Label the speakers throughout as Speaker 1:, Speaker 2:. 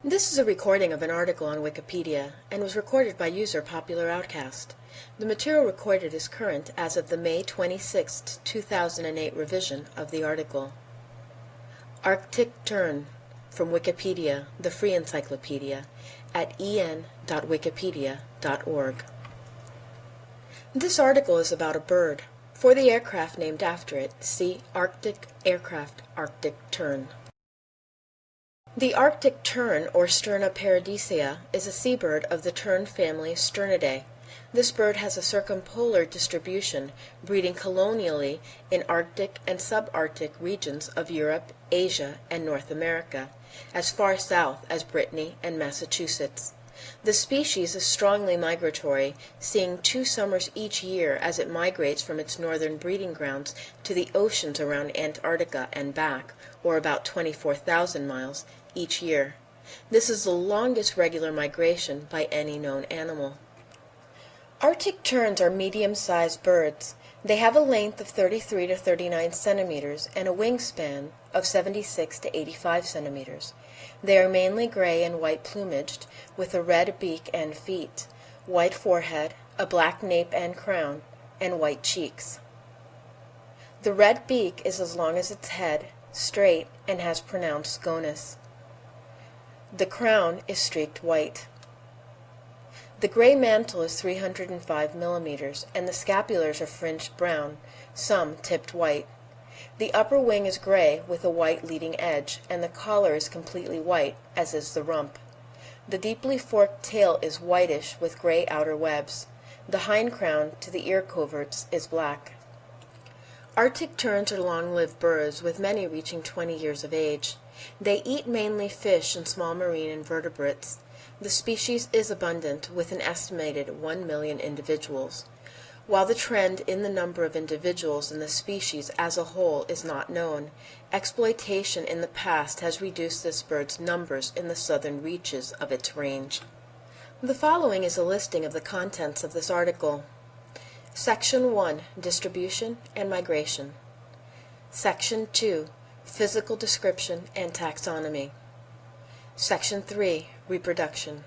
Speaker 1: This is a recording of an article on Wikipedia and was recorded by user Popular Outcast. The material recorded is current as of the May 26, 2008 revision of the article. Arctic Tern from Wikipedia, the free encyclopedia, at en.wikipedia.org. This article is about a bird. For the aircraft named after it, see Arctic Aircraft Arctic Tern. The Arctic tern, or Sterna paradisea, is a seabird of the tern family Sternidae. This bird has a circumpolar distribution, breeding colonially in Arctic and subarctic regions of Europe, Asia, and North America, as far south as Brittany and Massachusetts. The species is strongly migratory, seeing 2 summers each year as it migrates from its northern breeding grounds to the oceans around Antarctica and back, or about 24,000 miles, each year. This is the longest regular migration by any known animal. Arctic terns are medium-sized birds. They have a length of 33 to 39 centimeters and a wingspan of 76 to 85 centimeters. They are mainly gray and white plumaged, with a red beak and feet, white forehead, a black nape and crown, and white cheeks. The red beak is as long as its head, straight, and has pronounced sconus. The crown is streaked white. The gray mantle is 305 millimeters, and the scapulars are fringed brown, some tipped white. The upper wing is gray with a white leading edge, and the collar is completely white, as is the rump. The deeply forked tail is whitish with gray outer webs. The hind crown to the ear coverts is black. Arctic terns are long-lived birds, with many reaching 20 years of age. They eat mainly fish and small marine invertebrates. The species is abundant, with an estimated 1 million individuals. While the trend in the number of individuals in the species as a whole is not known, exploitation in the past has reduced this bird's numbers in the southern reaches of its range. The following is a listing of the contents of this article. Section 1, Distribution and Migration. Section 2, Physical Description and Taxonomy. Section 3, Reproduction.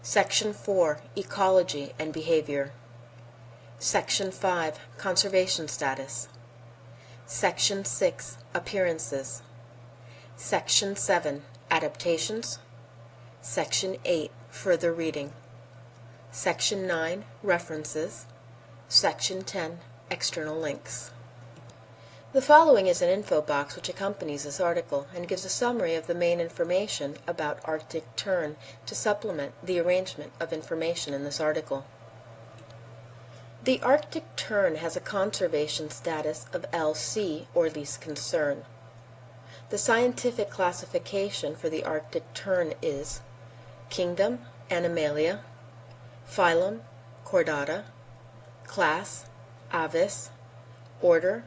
Speaker 1: Section 4, Ecology and Behavior. Section 5, Conservation Status. Section 6, Appearances. Section 7, Adaptations. Section 8, Further Reading. Section 9, References. Section 10, External Links. The following is an info box which accompanies this article and gives a summary of the main information about Arctic tern to supplement the arrangement of information in this article. The Arctic tern has a conservation status of LC, or least concern. The scientific classification for the Arctic tern is Kingdom, Animalia, Phylum, Chordata, Class, Avis, Order,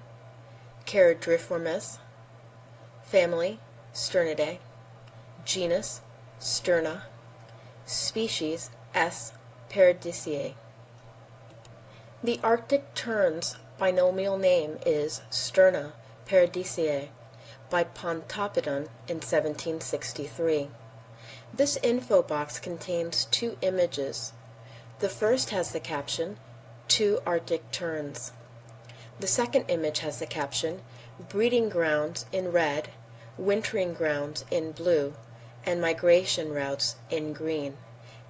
Speaker 1: Charadriformes, Family, Sternidae, Genus, Sterna, Species, S. paradisea. The Arctic tern's binomial name is Sterna paradisea by Pontoppidan in 1763. This info box contains 2 images. The first has the caption, 2 Arctic terns. The second image has the caption, Breeding Grounds in red, Wintering Grounds in blue, and Migration Routes in green,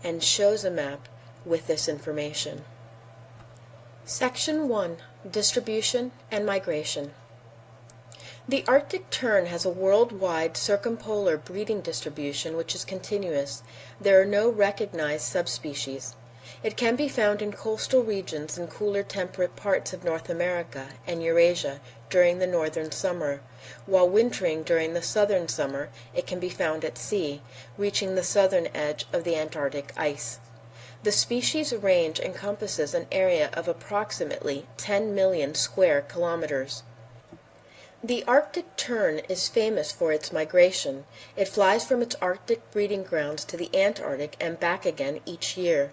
Speaker 1: and shows a map with this information. Section 1, Distribution and Migration. The Arctic tern has a worldwide circumpolar breeding distribution which is continuous. There are no recognized subspecies. It can be found in coastal regions in cooler temperate parts of North America and Eurasia during the northern summer, while wintering during the southern summer it can be found at sea, reaching the southern edge of the Antarctic ice. The species range encompasses an area of approximately 10 million square kilometers. The Arctic tern is famous for its migration. It flies from its Arctic breeding grounds to the Antarctic and back again each year.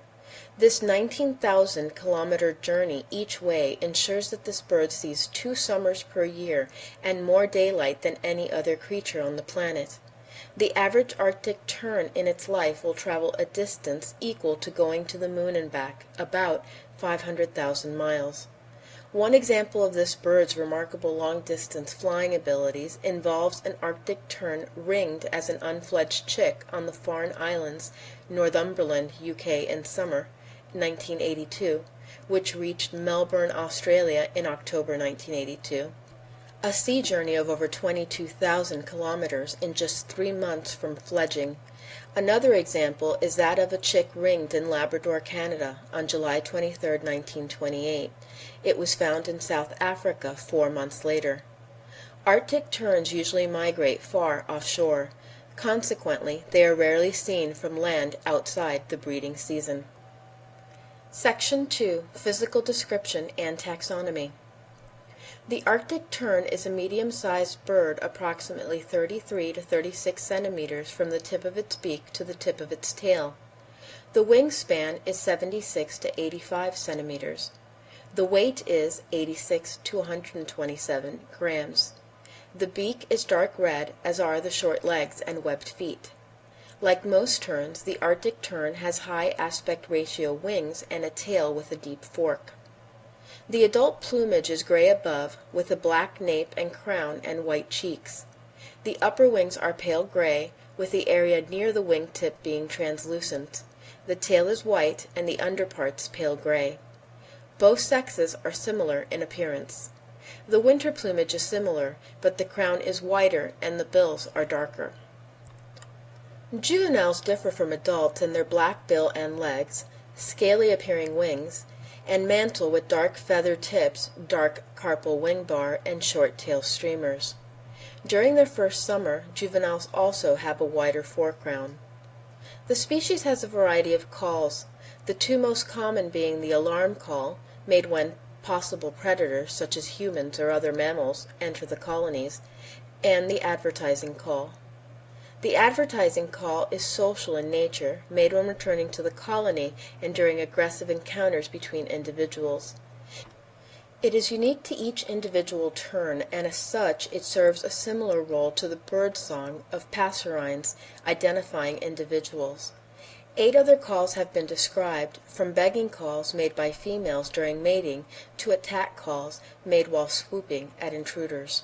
Speaker 1: This 19,000-kilometer journey each way ensures that this bird sees 2 summers per year and more daylight than any other creature on the planet. The average Arctic tern in its life will travel a distance equal to going to the moon and back, about 500,000 miles. One example of this bird's remarkable long-distance flying abilities involves an Arctic tern ringed as an unfledged chick on the Farne Islands, Northumberland, UK in summer 1982, which reached Melbourne, Australia in October 1982. A sea journey of over 22,000 kilometers in just 3 months from fledging. Another example is that of a chick ringed in Labrador, Canada, on July 23, 1928. It was found in South Africa 4 months later. Arctic terns usually migrate far offshore. Consequently, they are rarely seen from land outside the breeding season. Section 2. Physical Description and Taxonomy. The Arctic tern is a medium-sized bird approximately 33 to 36 centimeters from the tip of its beak to the tip of its tail. The wingspan is 76 to 85 centimeters. The weight is 86 to 127 grams. The beak is dark red, as are the short legs and webbed feet. Like most terns, the Arctic tern has high aspect ratio wings and a tail with a deep fork. The adult plumage is gray above, with a black nape and crown and white cheeks. The upper wings are pale gray, with the area near the wingtip being translucent. The tail is white and the underparts pale gray. Both sexes are similar in appearance. The winter plumage is similar, but the crown is whiter and the bills are darker. Juveniles differ from adults in their black bill and legs, scaly appearing wings, and mantle with dark feather tips, dark carpal wing bar, and short tail streamers. During their first summer, juveniles also have a wider forecrown. The species has a variety of calls, the two most common being the alarm call, made when possible predators, such as humans or other mammals, enter the colonies, and the advertising call. The advertising call is social in nature, made when returning to the colony and during aggressive encounters between individuals. It is unique to each individual tern, and as such it serves a similar role to the bird song of passerines identifying individuals. 8 other calls have been described, from begging calls made by females during mating to attack calls made while swooping at intruders.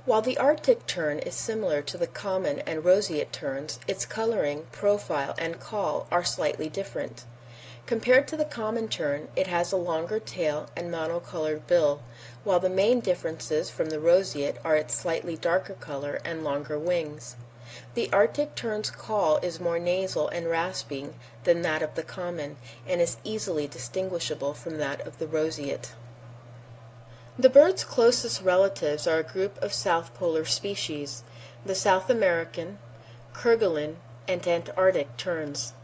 Speaker 1: While the Arctic tern is similar to the common and roseate terns, its coloring, profile, and call are slightly different. Compared to the common tern, it has a longer tail and monocolored bill, while the main differences from the roseate are its slightly darker color and longer wings. The Arctic tern's call is more nasal and rasping than that of the common, and is easily distinguishable from that of the roseate. The bird's closest relatives are a group of South Polar species, the South American, Kerguelen, and Antarctic terns.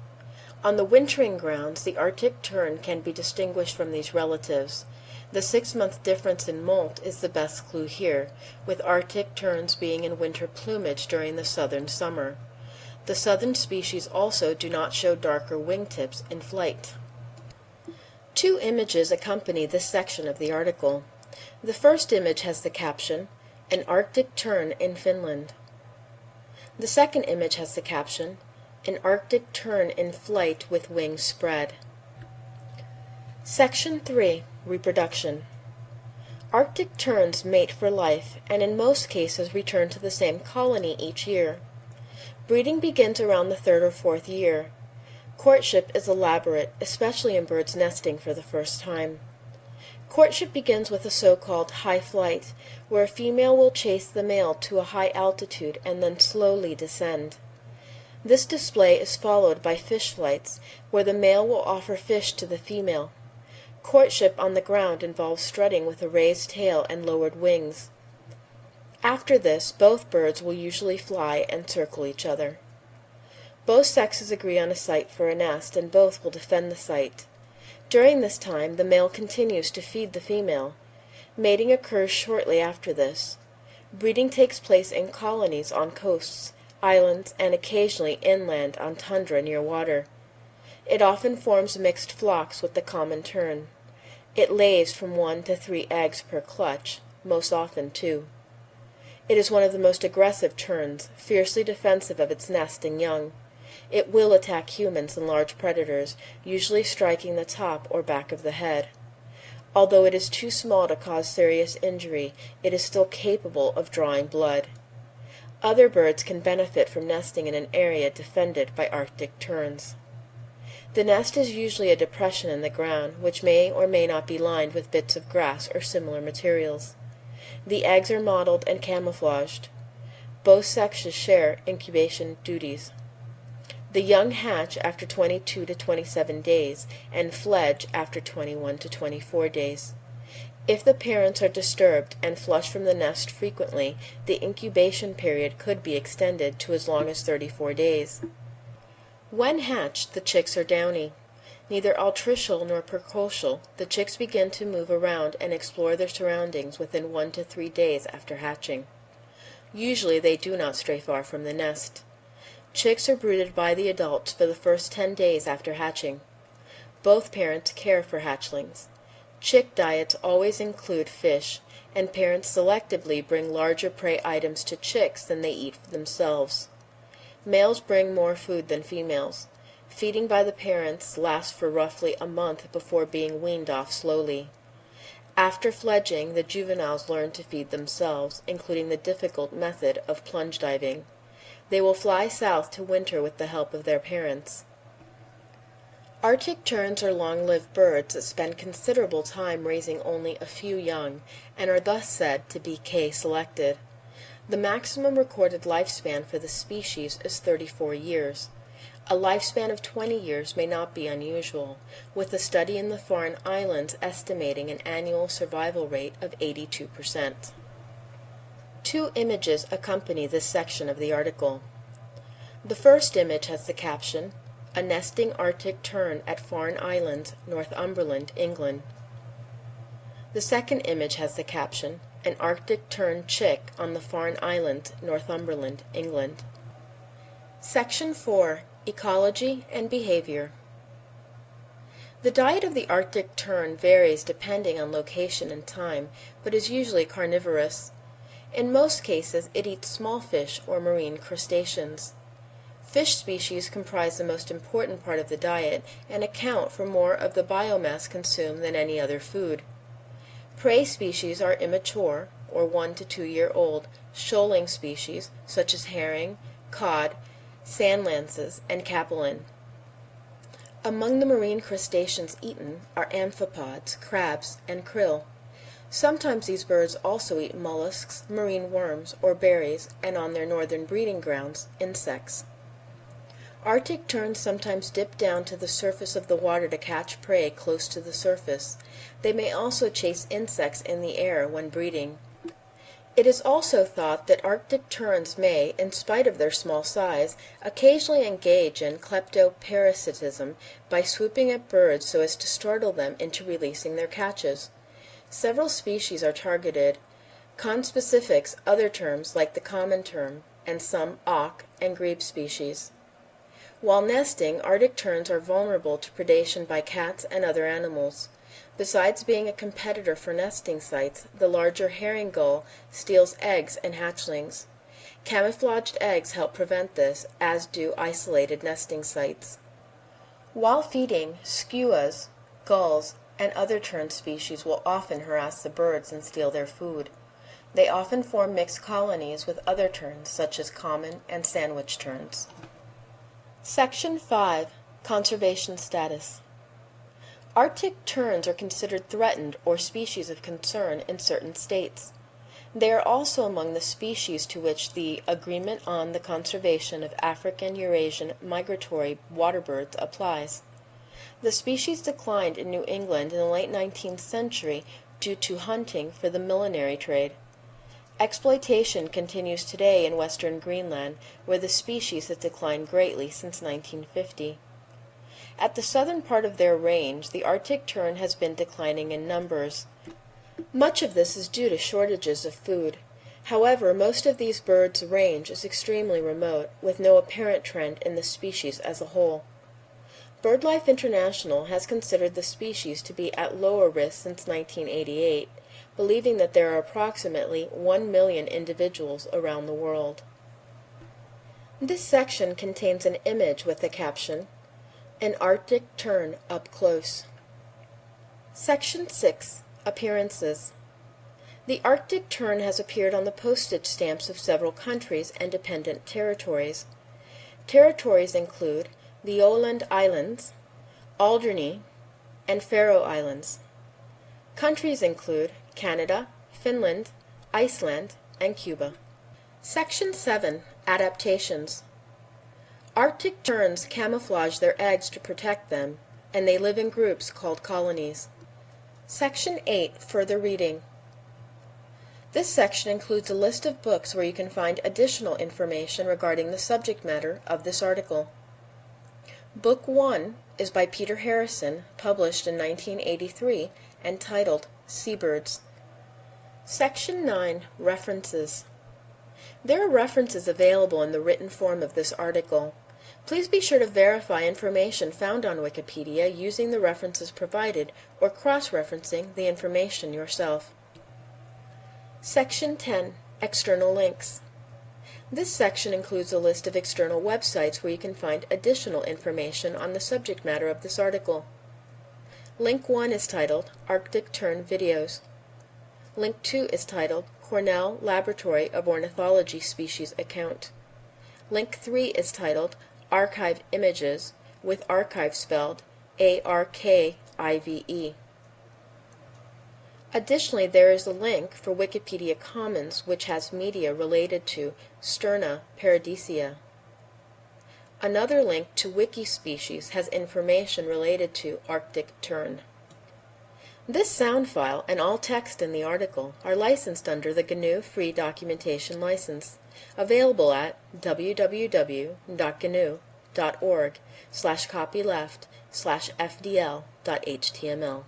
Speaker 1: On the wintering grounds, the Arctic tern can be distinguished from these relatives. The 6-month difference in molt is the best clue here, with Arctic terns being in winter plumage during the southern summer. The southern species also do not show darker wingtips in flight. 2 images accompany this section of the article. The first image has the caption, "An Arctic tern in Finland." The second image has the caption, "An Arctic tern in flight with wings spread." Section 3. Reproduction. Arctic terns mate for life, and in most cases return to the same colony each year. Breeding begins around the 3rd or 4th year. Courtship is elaborate, especially in birds nesting for the first time. Courtship begins with a so-called high flight, where a female will chase the male to a high altitude and then slowly descend. This display is followed by fish flights, where the male will offer fish to the female. Courtship on the ground involves strutting with a raised tail and lowered wings. After this, both birds will usually fly and circle each other. Both sexes agree on a site for a nest, and both will defend the site. During this time, the male continues to feed the female. Mating occurs shortly after this. Breeding takes place in colonies on coasts, islands, and occasionally inland on tundra near water. It often forms mixed flocks with the common tern. It lays from 1 to 3 eggs per clutch, most often 2. It is one of the most aggressive terns, fiercely defensive of its nest and young. It will attack humans and large predators, usually striking the top or back of the head. Although it is too small to cause serious injury, it is still capable of drawing blood. Other birds can benefit from nesting in an area defended by Arctic terns. The nest is usually a depression in the ground, which may or may not be lined with bits of grass or similar materials. The eggs are mottled and camouflaged. Both sexes share incubation duties. The young hatch after 22 to 27 days and fledge after 21 to 24 days. If the parents are disturbed and flush from the nest frequently, the incubation period could be extended to as long as 34 days. When hatched, the chicks are downy. Neither altricial nor precocial, the chicks begin to move around and explore their surroundings within 1 to 3 days after hatching. Usually they do not stray far from the nest. Chicks are brooded by the adults for the first 10 days after hatching. Both parents care for hatchlings. Chick diets always include fish, and parents selectively bring larger prey items to chicks than they eat for themselves. Males bring more food than females. Feeding by the parents lasts for roughly a month before being weaned off slowly. After fledging, the juveniles learn to feed themselves, including the difficult method of plunge diving. They will fly south to winter with the help of their parents. Arctic terns are long-lived birds that spend considerable time raising only a few young, and are thus said to be K-selected. The maximum recorded lifespan for the species is 34 years. A lifespan of 20 years may not be unusual, with a study in the Tern Islands estimating an annual survival rate of 82%. Two images accompany this section of the article. The first image has the caption, "A nesting Arctic tern at Farne Islands, Northumberland, England." The second image has the caption, "An Arctic tern chick on the Farne Islands, Northumberland, England." Section 4. Ecology and Behavior. The diet of the Arctic tern varies depending on location and time, but is usually carnivorous. In most cases, it eats small fish or marine crustaceans. Fish species comprise the most important part of the diet and account for more of the biomass consumed than any other food. Prey species are immature, or 1 to 2 year old, shoaling species such as herring, cod, sand lances, and capelin. Among the marine crustaceans eaten are amphipods, crabs, and krill. Sometimes these birds also eat mollusks, marine worms, or berries, and on their northern breeding grounds, insects. Arctic terns sometimes dip down to the surface of the water to catch prey close to the surface. They may also chase insects in the air when breeding. It is also thought that Arctic terns may, in spite of their small size, occasionally engage in kleptoparasitism by swooping at birds so as to startle them into releasing their catches. Several species are targeted. Conspecifics other terms like the common tern, and some auk and grebe species. While nesting, Arctic terns are vulnerable to predation by cats and other animals. Besides being a competitor for nesting sites, the larger herring gull steals eggs and hatchlings. Camouflaged eggs help prevent this, as do isolated nesting sites. While feeding, skuas, gulls, and other tern species will often harass the birds and steal their food. They often form mixed colonies with other terns, such as common and sandwich terns. Section 5. Conservation Status. Arctic terns are considered threatened or species of concern in certain states. They are also among the species to which the Agreement on the Conservation of African Eurasian Migratory Waterbirds applies. The species declined in New England in the late 19th century due to hunting for the millinery trade. Exploitation continues today in western Greenland, where the species has declined greatly since 1950. At the southern part of their range, the Arctic tern has been declining in numbers. Much of this is due to shortages of food. However, most of these birds' range is extremely remote, with no apparent trend in the species as a whole. BirdLife International has considered the species to be at lower risk since 1988, believing that there are approximately 1 million individuals around the world. This section contains an image with the caption, "An Arctic Tern Up Close." Section 6. Appearances. The Arctic tern has appeared on the postage stamps of several countries and dependent territories. Territories include the Åland Islands, Alderney, and Faroe Islands. Countries include Canada, Finland, Iceland, and Cuba. Section 7. Adaptations. Arctic terns camouflage their eggs to protect them, and they live in groups called colonies. Section 8. Further reading. This section includes a list of books where you can find additional information regarding the subject matter of this article. Book 1 is by Peter Harrison, published in 1983, and titled Seabirds. Section 9. References. There are references available in the written form of this article. Please be sure to verify information found on Wikipedia using the references provided or cross-referencing the information yourself. Section 10. External links. This section includes a list of external websites where you can find additional information on the subject matter of this article. Link 1 is titled Arctic Tern Videos. Link 2 is titled Cornell Laboratory of Ornithology Species Account. Link 3 is titled Archived Images, with archive spelled ARKIVE. Additionally, there is a link for Wikipedia Commons, which has media related to Sterna paradisea. Another link to Wikispecies has information related to Arctic tern. This sound file and all text in the article are licensed under the GNU Free Documentation License, available at www.gnu.org/copyleft/fdl.html.